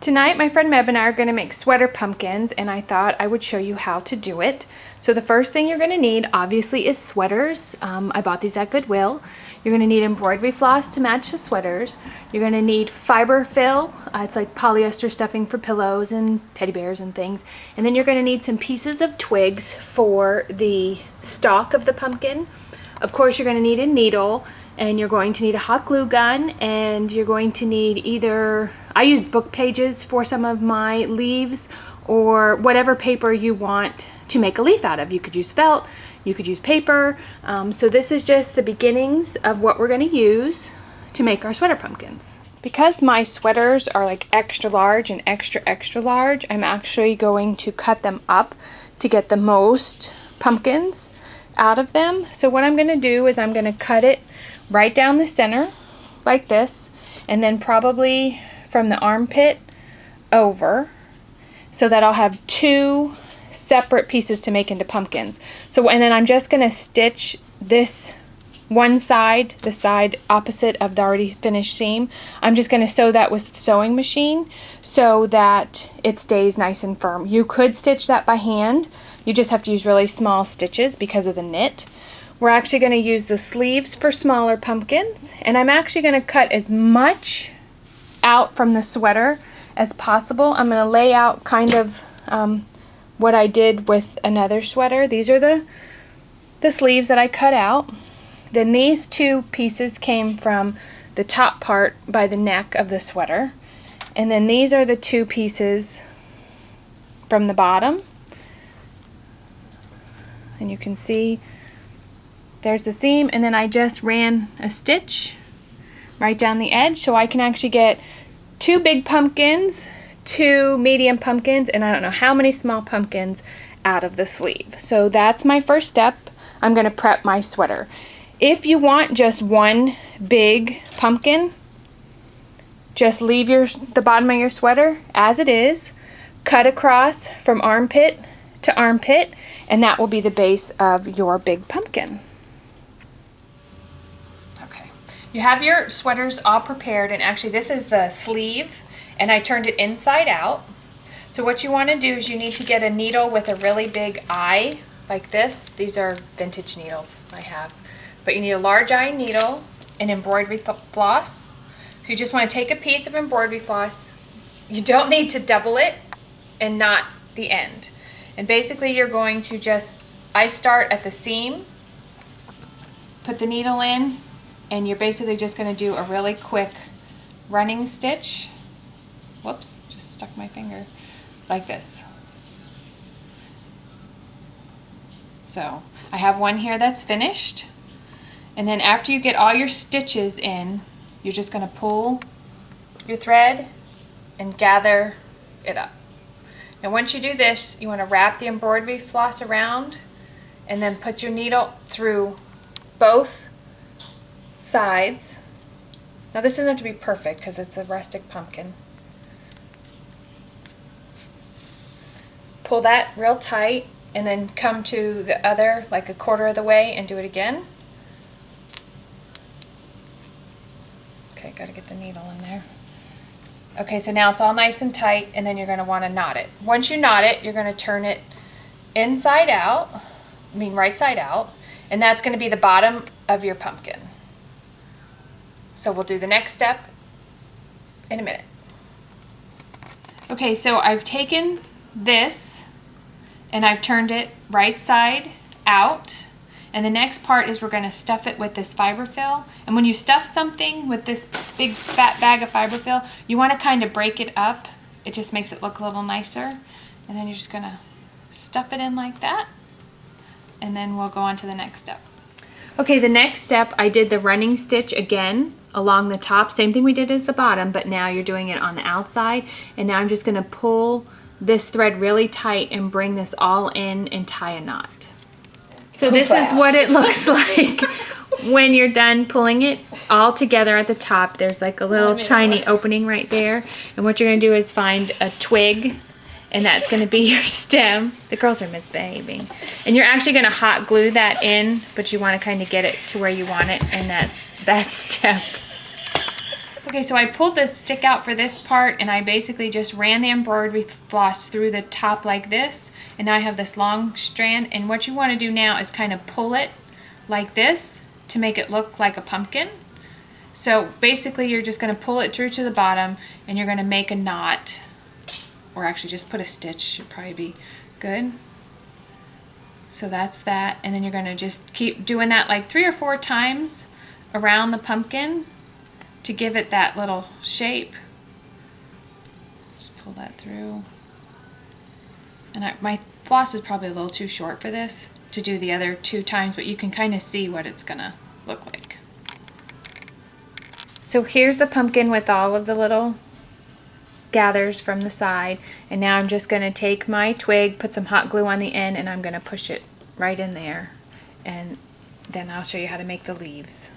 Tonight, my friend Meb and I are going to make sweater pumpkins, and I thought I would show you how to do it. So the first thing you're going to need, obviously, is sweaters. I bought these at Goodwill. You're going to need embroidery floss to match the sweaters. You're going to need fiberfill. It's like polyester stuffing for pillows and teddy bears and things. And then you're going to need some pieces of twigs for the stalk of the pumpkin. Of course, you're going to need a needle, and you're going to need a hot glue gun, and you're going to need either, I used book pages for some of my leaves, or whatever paper you want to make a leaf out of. You could use felt, you could use paper. So this is just the beginnings of what we're going to use to make our sweater pumpkins. Because my sweaters are like extra large and extra large, I'm actually going to cut them up to get the most pumpkins out of them. So what I'm going to do is I'm going to cut it right down the center like this, and then probably from the armpit over, so that I'll have two separate pieces to make into pumpkins. So, and then I'm just going to stitch this one side, the side opposite of the already finished seam. I'm just going to sew that with the sewing machine so that it stays nice and firm. You could stitch that by hand. You just have to use really small stitches because of the knit. We're actually going to use the sleeves for smaller pumpkins, and I'm actually going to cut as much out from the sweater as possible. I'm going to lay out kind of what I did with another sweater. These are the sleeves that I cut out. Then these two pieces came from the top part by the neck of the sweater, and then these are the two pieces from the bottom, and you can see there's the seam, and then I just ran a stitch right down the edge, so I can actually get two big pumpkins, two medium pumpkins, and I don't know how many small pumpkins out of the sleeve. So that's my first step. I'm going to prep my sweater. If you want just one big pumpkin, just leave the bottom of your sweater as it is, cut across from armpit to armpit, and that will be the base of your big pumpkin. You have your sweaters all prepared, and actually this is the sleeve, and I turned it inside out. So what you want to do is you need to get a needle with a really big eye like this. These are vintage needles I have. But you need a large eye needle and embroidery floss. So you just want to take a piece of embroidery floss. You don't need to double it and knot the end. And basically you're going to just, I start at the seam, put the needle in, and you're basically just going to do a really quick running stitch. Whoops, just stuck my finger like this. So I have one here that's finished, and then after you get all your stitches in, you're just going to pull your thread and gather it up. Now once you do this, you want to wrap the embroidery floss around and then put your needle through both sides. Now this doesn't have to be perfect because it's a rustic pumpkin. Pull that real tight and then come to the other like a quarter of the way and do it again. Okay, got to get the needle in there. Okay, so now it's all nice and tight, and then you're going to want to knot it. Once you knot it, you're going to turn it inside out, right side out, and that's going to be the bottom of your pumpkin. So we'll do the next step in a minute. Okay, so I've taken this and I've turned it right side out, and the next part is we're going to stuff it with this fiberfill. And when you stuff something with this big fat bag of fiberfill, you want to kind of break it up. It just makes it look a little nicer. And then you're just going to stuff it in like that, and then we'll go on to the next step. Okay, the next step, I did the running stitch again along the top, same thing we did as the bottom, but now you're doing it on the outside. And now I'm just going to pull this thread really tight and bring this all in and tie a knot. So this is what it looks like when you're done pulling it all together at the top. There's like a little tiny opening right there, and what you're going to do is find a twig, and that's going to be your stem. The girls are misbehaving. And you're actually going to hot glue that in, but you want to kind of get it to where you want it, and that's that step. Okay, so I pulled this stick out for this part, and I basically just ran the embroidery floss through the top like this, and now I have this long strand, and what you want to do now is kind of pull it like this to make it look like a pumpkin. So basically you're just going to pull it through to the bottom, and you're going to make a knot, or actually just put a stitch, should probably be good. So that's that, and then you're going to just keep doing that like 3 or 4 times around the pumpkin to give it that little shape. Just pull that through. And my floss is probably a little too short for this to do the other 2 times, but you can kind of see what it's gonna look like. So here's the pumpkin with all of the little gathers from the side, and now I'm just going to take my twig, put some hot glue on the end, and I'm going to push it right in there, and then I'll show you how to make the leaves.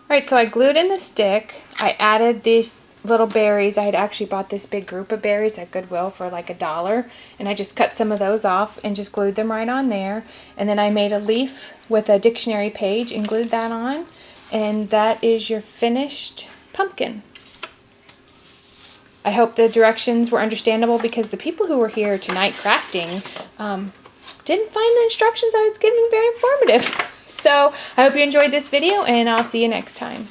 Alright, so I glued in the stick. I added these little berries. I had actually bought this big group of berries at Goodwill for like $1, and I just cut some of those off and just glued them right on there. And then I made a leaf with a dictionary page and glued that on, and that is your finished pumpkin. I hope the directions were understandable, because the people who were here tonight crafting didn't find the instructions I was giving very informative. So I hope you enjoyed this video, and I'll see you next time.